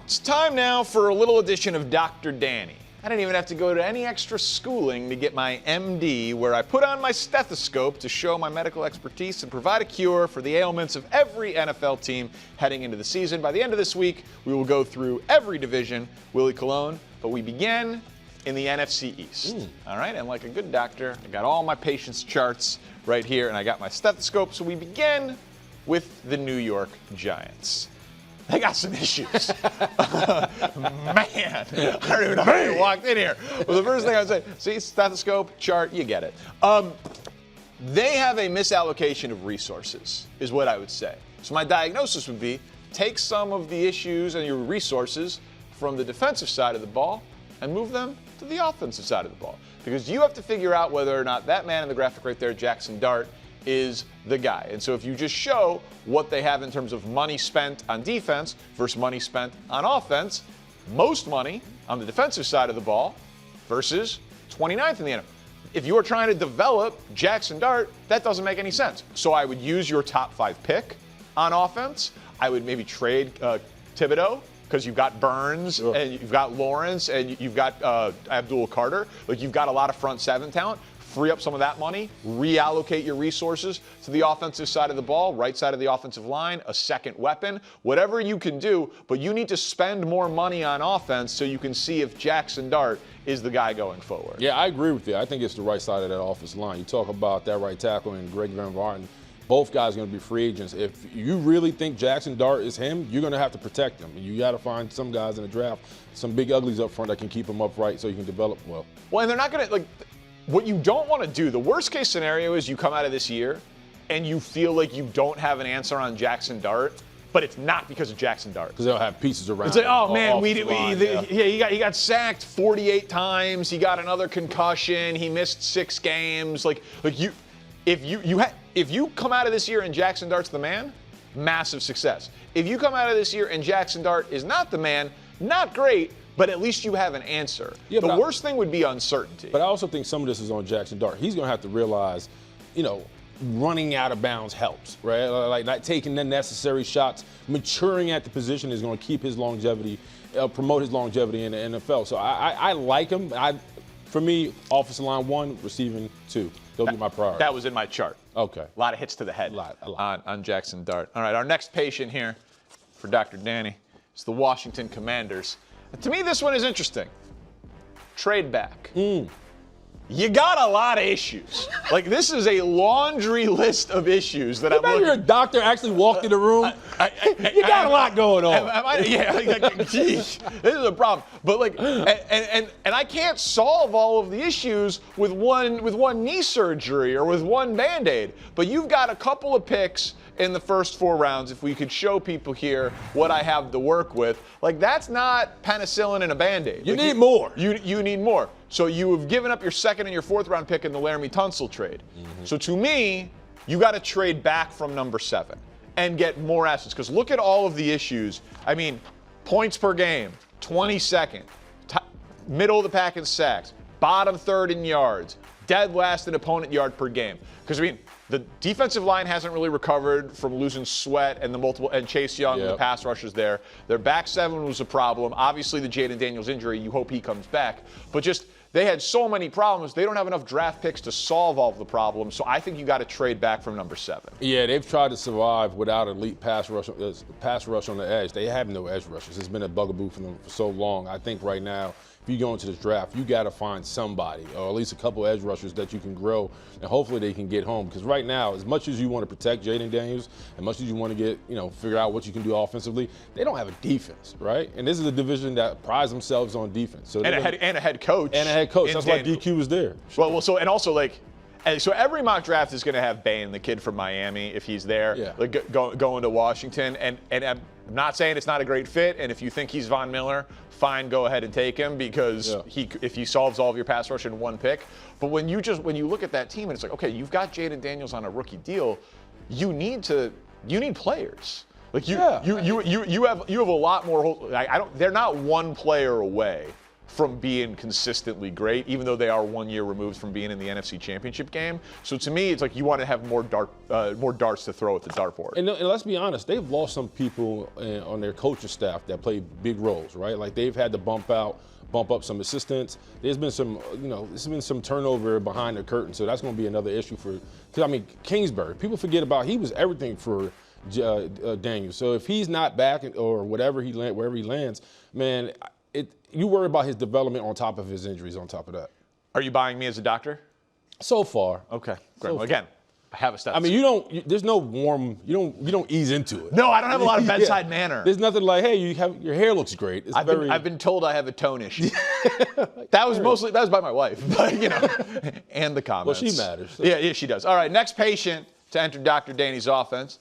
It's time now for a little edition of Dr. Danny. I didn't even have to go to any extra schooling to get my MD, where I put on my stethoscope to show my medical expertise and provide a cure for the ailments of every NFL team heading into the season. By the end of this week, we will go through every division, Willie Colon, but we begin in the NFC East. All right, and like a good doctor, I got all my patients' charts right here, and I got my stethoscope, so we begin with the New York Giants. They got some issues. Man, I don't even know how you walked in here. Well, the first thing I would say, see, stethoscope, chart, you get it. They have a misallocation of resources, is what I would say. So my diagnosis would be, take some of the issues and your resources from the defensive side of the ball and move them to the offensive side of the ball. Because you have to figure out whether or not that man in the graphic right there, Jackson Dart, is the guy. And so if you just show what they have in terms of money spent on defense versus money spent on offense, most money on the defensive side of the ball versus 29th in the NFL. If you are trying to develop Jackson Dart, that doesn't make any sense. So I would use your top 5 pick on offense. I would maybe trade Thibodeau, because you've got Burns and you've got Lawrence and you've got Abdul Carter. Like, you've got a lot of front seven talent. Free up some of that money, reallocate your resources to the offensive side of the ball, right side of the offensive line, a second weapon, whatever you can do, but you need to spend more money on offense so you can see if Jackson Dart is the guy going forward. Yeah, I agree with you. I think it's the right side of that offensive line. You talk about that right tackle and Greg Van Varten. Both guys are going to be free agents. If you really think Jackson Dart is him, you're going to have to protect him. You got to find some guys in the draft, some big uglies up front that can keep him upright so you can develop well. Well, and they're not going to, like, what you don't want to do, the worst case scenario is you come out of this year and you feel like you don't have an answer on Jackson Dart, but it's not because of Jackson Dart. Because they'll have pieces around. It's like, oh man, he got sacked 48 times. He got another concussion. He missed 6 games. If you come out of this year and Jackson Dart's the man, massive success. If you come out of this year and Jackson Dart is not the man, not great. But at least you have an answer. Yeah, the worst thing would be uncertainty. But I also think some of this is on Jackson Dart. He's going to have to realize, running out of bounds helps, right? Like not taking the necessary shots. Maturing at the position is going to keep his longevity, promote his longevity in the NFL. So I like him. For me, offensive line 1, receiving 2. They'll be my priority. That was in my chart. Okay. A lot of hits to the head a lot. On Jackson Dart. All right, our next patient here for Dr. Danny is the Washington Commanders. To me, this one is interesting. Trade back. You got a lot of issues. Like, this is a laundry list of issues that I'm looking at. You're a doctor actually walked in the room. You got a lot going on. Geez, this is a problem. But and I can't solve all of the issues with one knee surgery or with one Band-Aid. But you've got a couple of picks in the first 4 rounds. If we could show people here what I have to work with, that's not penicillin and a Band-Aid. You need more. You need more. So you have given up your 2nd and your 4th round pick in the Laramie Tunsil trade. So to me, you got to trade back from number 7 and get more assets. Because look at all of the issues. I mean, points per game, 22nd, middle of the pack in sacks, bottom 3rd in yards, dead last in opponent yard per game. Because the defensive line hasn't really recovered from losing Sweat and Chase Young, the pass rushers there. Their back 7 was a problem. Obviously, the Jaden Daniels injury, you hope he comes back. But they had so many problems. They don't have enough draft picks to solve all of the problems. So I think you got to trade back from number 7. Yeah, they've tried to survive without elite pass rush on the edge. They have no edge rushers. It's been a bugaboo for them for so long. I think right now, if you go into this draft, you got to find somebody, or at least a couple edge rushers that you can grow, and hopefully they can get home. Because right now, as much as you want to protect Jaden Daniels, as much as you want to get, figure out what you can do offensively, they don't have a defense, right? And this is a division that prides themselves on defense. So and a head coach. And a head coach. That's why DQ was there. So every mock draft is going to have Bain, the kid from Miami, if he's there, going to Washington. And I'm not saying it's not a great fit. And if you think he's Von Miller, fine, go ahead and take him because if he solves all of your pass rush in 1 pick. But when you look at that team and it's like, okay, you've got Jaden Daniels on a rookie deal, you need players. Like you have a lot more. They're not one player away from being consistently great, even though they are 1 year removed from being in the NFC Championship game. So to me, it's like you want to have more darts to throw at the dartboard. And let's be honest, they've lost some people on their coaching staff that play big roles, right? Like they've had to bump up some assistants. There's been some turnover behind the curtain, so that's going to be another issue because I mean, Kingsbury, people forget about, he was everything for Daniel. So if he's not back or wherever he lands, man, you worry about his development on top of his injuries on top of that. Are you buying me as a doctor? So far. Okay, great. Well, again, I have a stethoscope. I mean, there's no warm, you don't ease into it. No, I don't have a lot of bedside manner. There's nothing like, hey, your hair looks great. I've been told I have a tone issue. That was by my wife, but and the comments. Well, she matters. So. Yeah, she does. All right, next patient to enter Dr. Danny's office,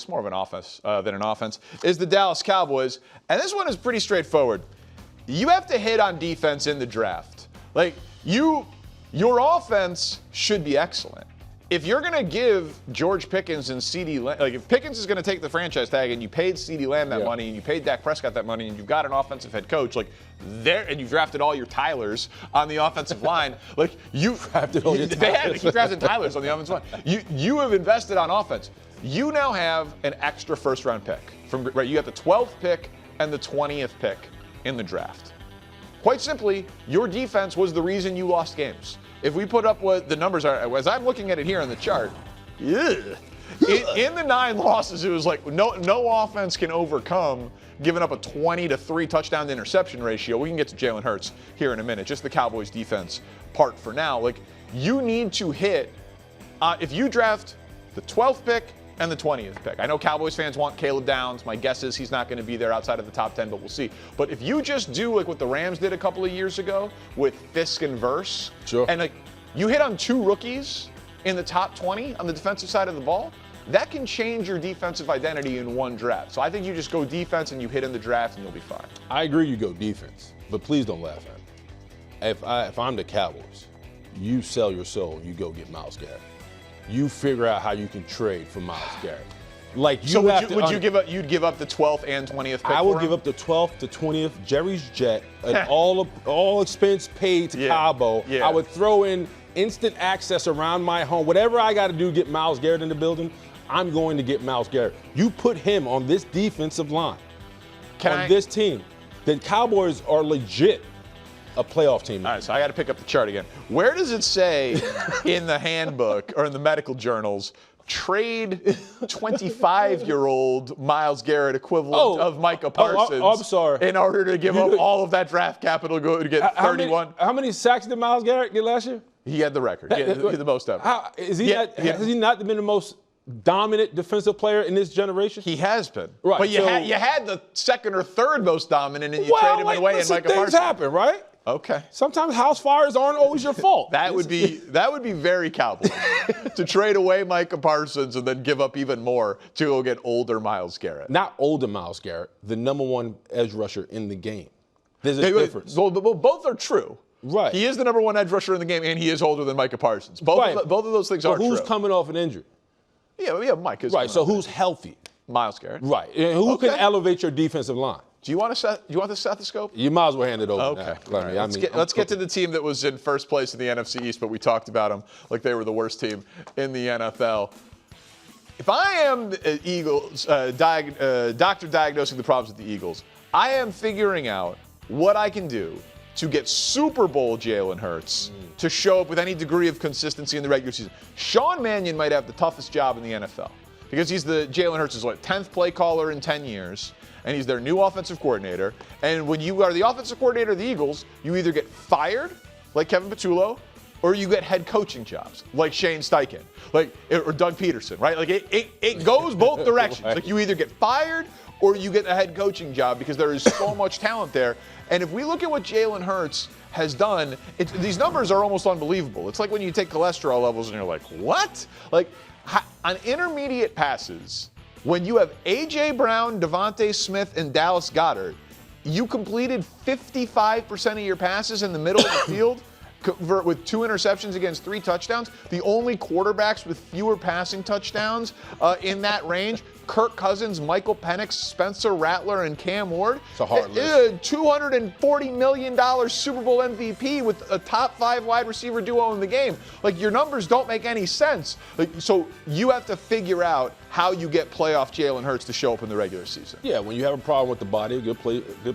more of an office than an offense, is the Dallas Cowboys. And this one is pretty straightforward. You have to hit on defense in the draft. Like, your offense should be excellent. If you're going to give George Pickens and CeeDee Lamb, like if Pickens is going to take the franchise tag and you paid CeeDee Lamb that money and you paid Dak Prescott that money and you've got an offensive head coach, like and you've drafted all your Tylers on the offensive line, like you drafted all your Tylers. Keep drafting Tylers on the offensive line. You have invested on offense. You now have an extra first-round pick. You got the 12th pick and the 20th pick in the draft. Quite simply, your defense was the reason you lost games. If we put up what the numbers are, as I'm looking at it here on the chart, in the 9 losses, it was like no offense can overcome giving up a 20-3 touchdown to interception ratio. We can get to Jalen Hurts here in a minute. Just the Cowboys defense part for now. Like, you need to hit, if you draft the 12th pick and the 20th pick. I know Cowboys fans want Caleb Downs. My guess is he's not going to be there outside of the top 10, but we'll see. But if you just do like what the Rams did a couple of years ago with Fisk and Verse, sure, and like you hit on 2 rookies in the top 20 on the defensive side of the ball, that can change your defensive identity in one draft. So I think you just go defense and you hit in the draft and you'll be fine. I agree you go defense, but please don't laugh at me. If I'm the Cowboys, you sell your soul, you go get Myles Garrett. You figure out how you can trade for Myles Garrett. Like you you'd give up the 12th and 20th pick? I would give up the 12th to 20th, Jerry's jet, and all expense paid to Cabo. Yeah. I would throw in instant access around my home. Whatever I got to do to get Myles Garrett in the building, I'm going to get Myles Garrett. You put him on this defensive line, this team, then Cowboys are legit a playoff team. All right, so I got to pick up the chart again. Where does it say in the handbook or in the medical journals, trade 25-year-old Myles Garrett equivalent of Micah Parsons I'm sorry. in order to give up all of that draft capital to get 31? How many sacks did Myles Garrett get last year? He had the record. He had the most ever. Has he not been the most dominant defensive player in this generation? He has been. Right. But you had the second or third most dominant, and you traded him away, and Micah Parsons. Things happen, right? Okay. Sometimes house fires aren't always your fault. That would be very Cowboy to trade away Micah Parsons and then give up even more to go get older Myles Garrett. Not older Myles Garrett, the number 1 edge rusher in the game. There's a difference. Well, both are true. Right. He is the number 1 edge rusher in the game, and he is older than Micah Parsons. Both of those things are true. Who's coming off an injury? Yeah, Mike is. Right. So who's healthy? Myles Garrett. Right. And who can elevate your defensive line? Do you want the stethoscope? You might as well hand it over. Okay. Now. Let's get to the team that was in first place in the NFC East, but we talked about them like they were the worst team in the NFL. If I am the Eagles, doctor diagnosing the problems with the Eagles, I am figuring out what I can do to get Super Bowl Jalen Hurts to show up with any degree of consistency in the regular season. Sean Mannion might have the toughest job in the NFL because he's Jalen Hurts' 10th play caller in 10 years. And he's their new offensive coordinator. And when you are the offensive coordinator of the Eagles, you either get fired, like Kevin Patullo, or you get head coaching jobs, like Shane Steichen, or Doug Peterson, right? Like it goes both directions. Right. Like you either get fired or you get a head coaching job because there is so much talent there. And if we look at what Jalen Hurts has done, these numbers are almost unbelievable. It's like when you take cholesterol levels and you're like, what? Like on intermediate passes, when you have A.J. Brown, Devontae Smith, and Dallas Goedert, you completed 55% of your passes in the middle of the field with 2 interceptions against 3 touchdowns. The only quarterbacks with fewer passing touchdowns in that range, Kirk Cousins, Michael Penix, Spencer Rattler, and Cam Ward. It's a hard list. $240 million Super Bowl MVP with a top 5 wide receiver duo in the game. Like, your numbers don't make any sense. Like, so you have to figure out how you get playoff Jalen Hurts to show up in the regular season. Yeah, when you have a problem with the body, a good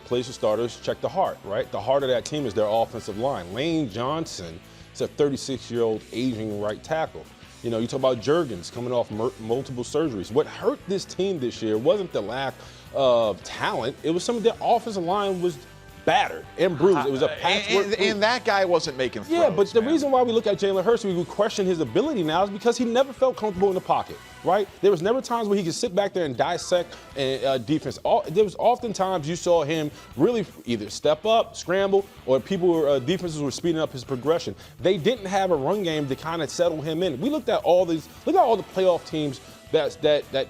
place to start is check the heart, right? The heart of that team is their offensive line. Lane Johnson is a 36-year-old aging right tackle. You know, you talk about Juergens coming off multiple surgeries. What hurt this team this year wasn't the lack of talent. It was some of their offensive line was battered and bruised. It was a patchwork. And that guy wasn't making throws. Yeah, but the reason why we look at Jalen Hurts, we question his ability now, is because he never felt comfortable in the pocket, right? There was never times where he could sit back there and dissect defense. There was often times you saw him really either step up, scramble, or defenses were speeding up his progression. They didn't have a run game to kind of settle him in. We looked at all the playoff teams that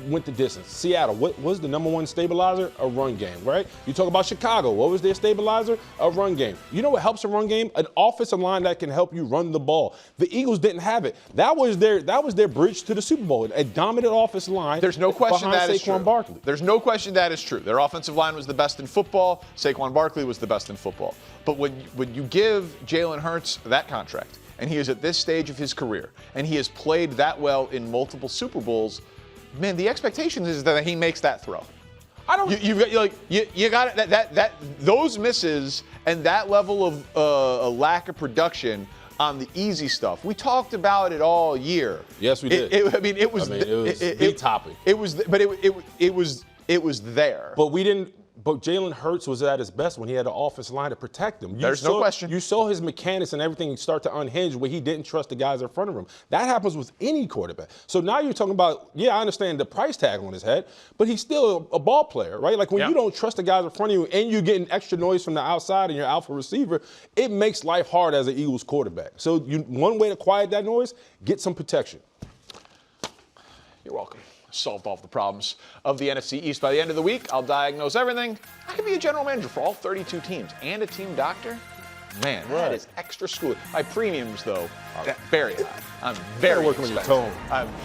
went the distance. Seattle, what was the number one stabilizer? A run game, right? You talk about Chicago, what was their stabilizer? A run game. You know what helps a run game? An offensive line that can help you run the ball. The Eagles didn't have it. That was their bridge to the Super Bowl. A dominant offensive line. There's no question that is true. Barkley. There's no question that is true. Their offensive line was the best in football. Saquon Barkley was the best in football. But when you give Jalen Hurts that contract, and he is at this stage of his career, and he has played that well in multiple Super Bowls, man, the expectation is that he makes that throw. You got that those misses and that level of a lack of production on the easy stuff. We talked about it all year. Yes, we did. It was the topic. It was there. But Jalen Hurts was at his best when he had an offensive line to protect him. There's no question. You saw his mechanics and everything start to unhinge where he didn't trust the guys in front of him. That happens with any quarterback. So now you're talking about, yeah, I understand the price tag on his head, but he's still a ball player, right? Like when you don't trust the guys in front of you and you're getting extra noise from the outside and your alpha receiver, it makes life hard as an Eagles quarterback. So one way to quiet that noise, get some protection. You're welcome. Solved all the problems of the NFC East. By the end of the week, I'll diagnose everything. I could be a general manager for all 32 teams and a team doctor. Man, that is extra school. My premiums, though, are very high. I'm very working on your tone.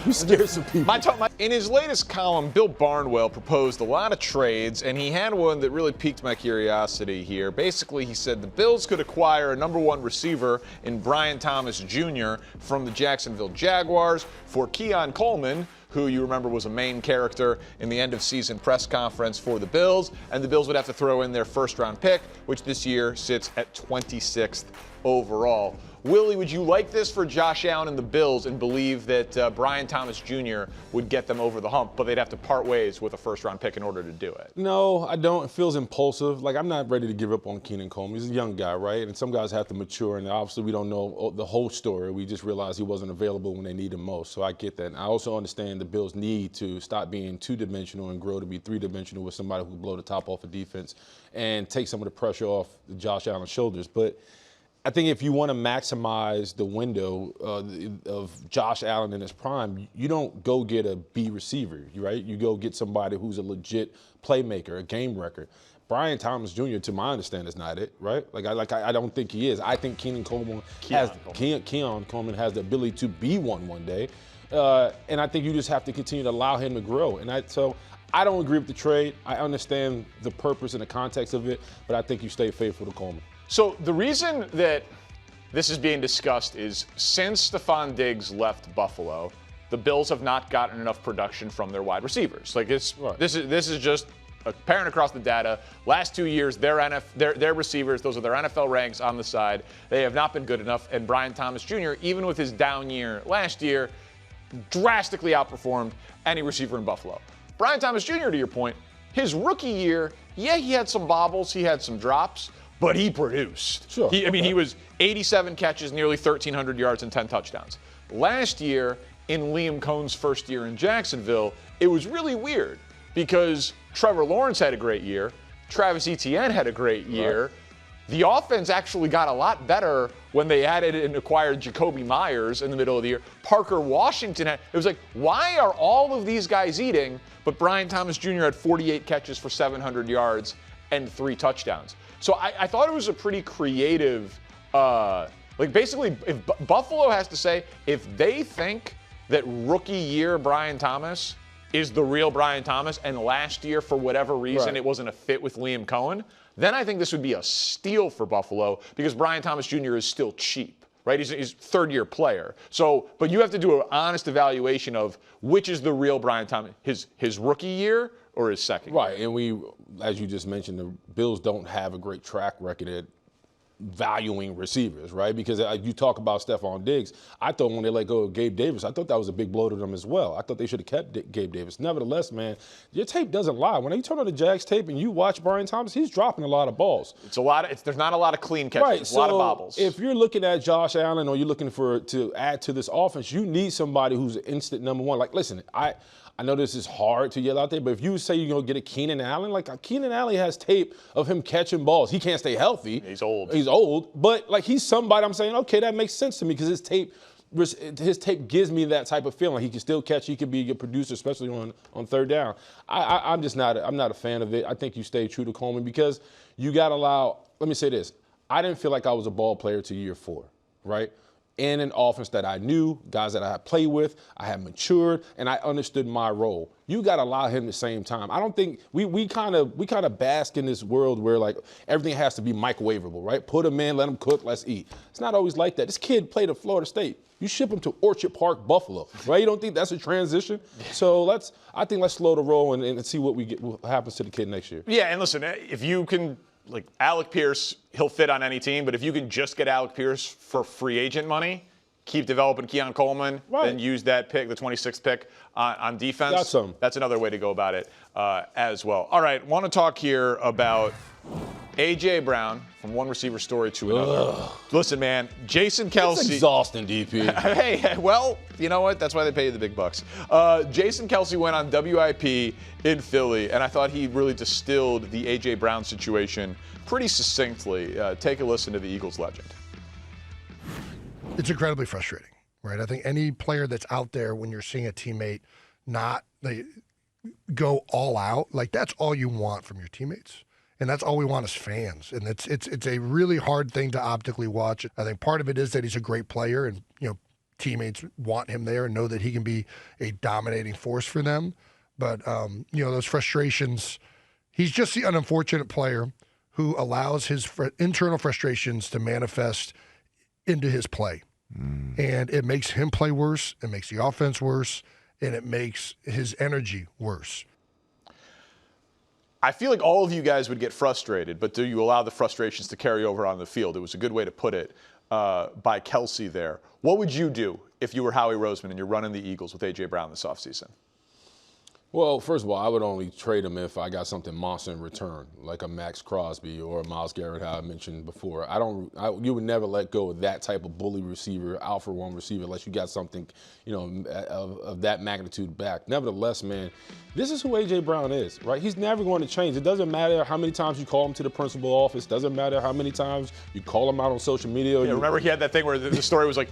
You scared some people. In his latest column, Bill Barnwell proposed a lot of trades, and he had one that really piqued my curiosity here. Basically, he said the Bills could acquire a number 1 receiver in Brian Thomas Jr. from the Jacksonville Jaguars for Keon Coleman, who you remember was a main character in the end-of-season press conference for the Bills, and the Bills would have to throw in their first-round pick, which this year sits at 26th overall. Willie, would you like this for Josh Allen and the Bills and believe that Brian Thomas Jr. would get them over the hump, but they'd have to part ways with a first-round pick in order to do it? No, I don't. It feels impulsive. Like, I'm not ready to give up on Keenan Coleman. He's a young guy, right? And some guys have to mature, and obviously we don't know the whole story. We just realized he wasn't available when they need him most, so I get that. And I also understand the Bills need to stop being two-dimensional and grow to be three-dimensional with somebody who can blow the top off of defense and take some of the pressure off Josh Allen's shoulders. But I think if you want to maximize the window of Josh Allen in his prime, you don't go get a B receiver, right? You go get somebody who's a legit playmaker, a game record. Brian Thomas Jr., to my understanding, is not it, right? I don't think he is. I think Keon Coleman has the ability to be one day, and I think you just have to continue to allow him to grow. So I don't agree with the trade. I understand the purpose and the context of it, but I think you stay faithful to Coleman. So the reason that this is being discussed is since Stephon Diggs left Buffalo, the Bills have not gotten enough production from their wide receivers. This is just apparent across the data. Last 2 years, their receivers, those are their NFL ranks on the side. They have not been good enough. And Brian Thomas Jr., even with his down year last year, drastically outperformed any receiver in Buffalo. Brian Thomas Jr., to your point, his rookie year, yeah, he had some bobbles, he had some drops, but he produced. Sure. He was 87 catches, nearly 1,300 yards, and 10 touchdowns. Last year, in Liam Cohn's first year in Jacksonville, it was really weird because Trevor Lawrence had a great year. Travis Etienne had a great year. Right. The offense actually got a lot better when they added and acquired Jacoby Myers in the middle of the year. Parker Washington it was like, why are all of these guys eating, but Brian Thomas Jr. had 48 catches for 700 yards and 3 touchdowns. So I thought it was a pretty creative, basically, if Buffalo has to say, if they think that rookie year Brian Thomas is the real Brian Thomas, and last year, for whatever reason, it wasn't a fit with Liam Cohen, then I think this would be a steal for Buffalo because Brian Thomas Jr. is still cheap, right? He's a third-year player. So, but you have to do an honest evaluation of which is the real Brian Thomas, his rookie year or his second year. Right, and we, as you just mentioned, the Bills don't have a great track record at valuing receivers, right? Because you talk about Stephon Diggs. I thought when they let go of Gabe Davis, I thought that was a big blow to them as well. I thought they should have kept Gabe Davis. Nevertheless, man, your tape doesn't lie. When you turn on the Jags tape and you watch Brian Thomas, he's dropping a lot of balls. There's not a lot of clean catches. Right, There's a lot of bobbles. If you're looking at Josh Allen or you're looking to add to this offense, you need somebody who's instant number one. Like, listen, I know this is hard to yell out there, but if you say you're going to get a Keenan Allen, like Keenan Allen has tape of him catching balls. He can't stay healthy. He's old. He's old, but like he's somebody I'm saying, okay, that makes sense to me because his tape gives me that type of feeling. He can still catch. He can be a producer, especially on third down. I'm not a fan of it. I think you stay true to Coleman because you got to allow. Let me say this. I didn't feel like I was a ball player to year 4, right? In an offense that I knew, guys that I had played with, I had matured, and I understood my role. You got to allow him the same time. I don't think we kind of bask in this world where like everything has to be microwavable, right? Put him in, let him cook, let's eat. It's not always like that. This kid played at Florida State. You ship him to Orchard Park, Buffalo, right? You don't think that's a transition? So I think let's slow the roll and see what happens to the kid next year. Yeah, and listen, if you can. Like Alec Pierce, he'll fit on any team, but if you can just get Alec Pierce for free agent money, keep developing Keon Coleman, then use that pick, the 26th pick on defense. Got some. That's another way to go about it as well. All right, want to talk here about A.J. Brown, from one receiver story to another. Listen, man, Jason Kelce. It's exhausting, DP. Hey, well, you know what? That's why they pay you the big bucks. Jason Kelce went on WIP in Philly, and I thought he really distilled the A.J. Brown situation pretty succinctly. Take a listen to the Eagles legend. It's incredibly frustrating, right? I think any player that's out there when you're seeing a teammate they go all out, like that's all you want from your teammates. And that's all we want as fans. And it's a really hard thing to optically watch. I think part of it is that he's a great player and, teammates want him there and know that he can be a dominating force for them. But, those frustrations, he's just the unfortunate player who allows his internal frustrations to manifest into his play. And it makes him play worse, it makes the offense worse, and it makes his energy worse. I feel like all of you guys would get frustrated, but do you allow the frustrations to carry over on the field? It was a good way to put it by Kelce there. What would you do if you were Howie Roseman and you're running the Eagles with A.J. Brown this offseason? Well, first of all, I would only trade him if I got something monster in return, like a Max Crosby or a Myles Garrett, how I mentioned before. You would never let go of that type of bully receiver, alpha one receiver, unless you got something, of that magnitude back. Nevertheless, man, this is who A.J. Brown is, right? He's never going to change. It doesn't matter how many times you call him to the principal office. Doesn't matter how many times you call him out on social media. Yeah, remember he had that thing where the story was like,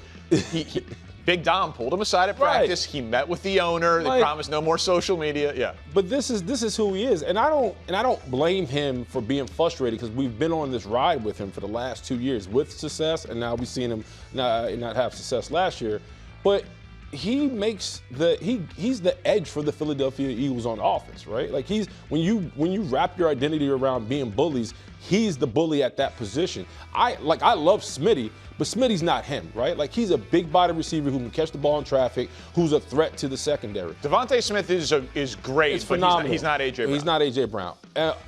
Big Dom pulled him aside at practice. He met with the owner. They promised no more social media. Yeah. But this is who he is, and I don't blame him for being frustrated because we've been on this ride with him for the last 2 years with success, and now we've seen him not have success last year. But he's the edge for the Philadelphia Eagles on offense, right? Like when you wrap your identity around being bullies, he's the bully at that position. I love Smitty, but Smitty's not him, right? Like he's a big body receiver who can catch the ball in traffic, who's a threat to the secondary. Devontae Smith is great, it's phenomenal. But he's not A.J. Brown. He's not A.J. Brown.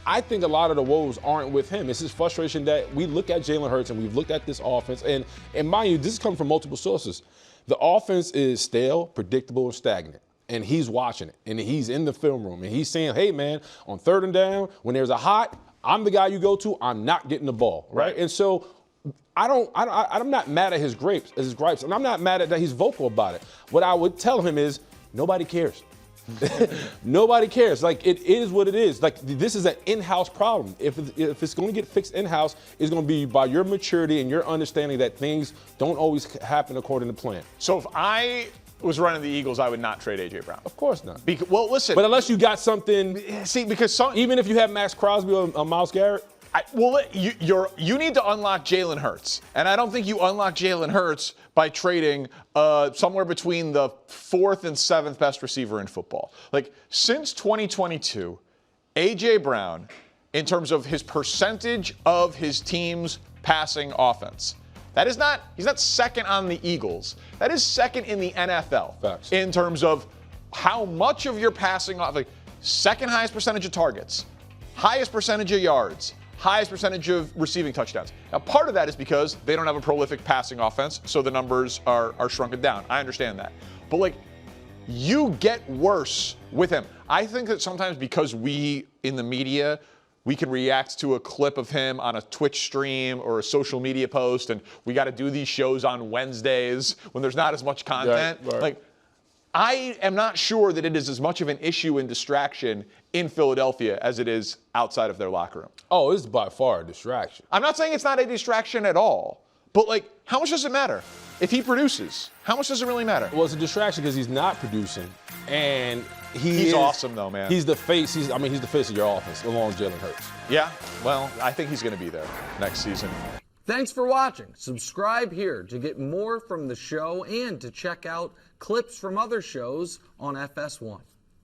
I think a lot of the woes aren't with him. It's his frustration that we look at Jalen Hurts and we've looked at this offense, and mind you, this is coming from multiple sources. The offense is stale, predictable, and stagnant. And he's watching it, and he's in the film room, and he's saying, hey, man, on third and down, when there's a hot, I'm the guy you go to, I'm not getting the ball, right? And so I'm not mad at his gripes, and I'm not mad at that he's vocal about it. What I would tell him is, nobody cares. Nobody cares. Like, it is what it is. Like, this is an in-house problem. If it's going to get fixed in-house, it's going to be by your maturity and your understanding that things don't always happen according to plan. So if I was running the Eagles, I would not trade A.J. Brown. Of course not. Well, listen. But unless you got something. See, because even if you have Max Crosby or Myles Garrett. You need to unlock Jalen Hurts, and I don't think you unlock Jalen Hurts by trading somewhere between the 4th and 7th best receiver in football. Like, since 2022, A.J. Brown, in terms of his percentage of his team's passing offense, he's not second on the Eagles. That is second in the NFL. Facts. In terms of how much of your passing off, like second highest percentage of targets, highest percentage of yards, highest percentage of receiving touchdowns. Now, part of that is because they don't have a prolific passing offense, so the numbers are shrunken down. I understand that. But, like, you get worse with him. I think that sometimes because we, in the media, we can react to a clip of him on a Twitch stream or a social media post, and we got to do these shows on Wednesdays when there's not as much content. Right. Like, I am not sure that it is as much of an issue and distraction in Philadelphia as it is outside of their locker room. Oh, it's by far a distraction. I'm not saying it's not a distraction at all, but, like, how much does it matter? If he produces, how much does it really matter? Well, it's a distraction because he's not producing, and he's awesome though, man. He's the face. He's the face of your offense, along with Jalen Hurts. Yeah, well, I think he's going to be there next season. Thanks for watching. Subscribe here to get more from the show and to check out clips from other shows on FS1.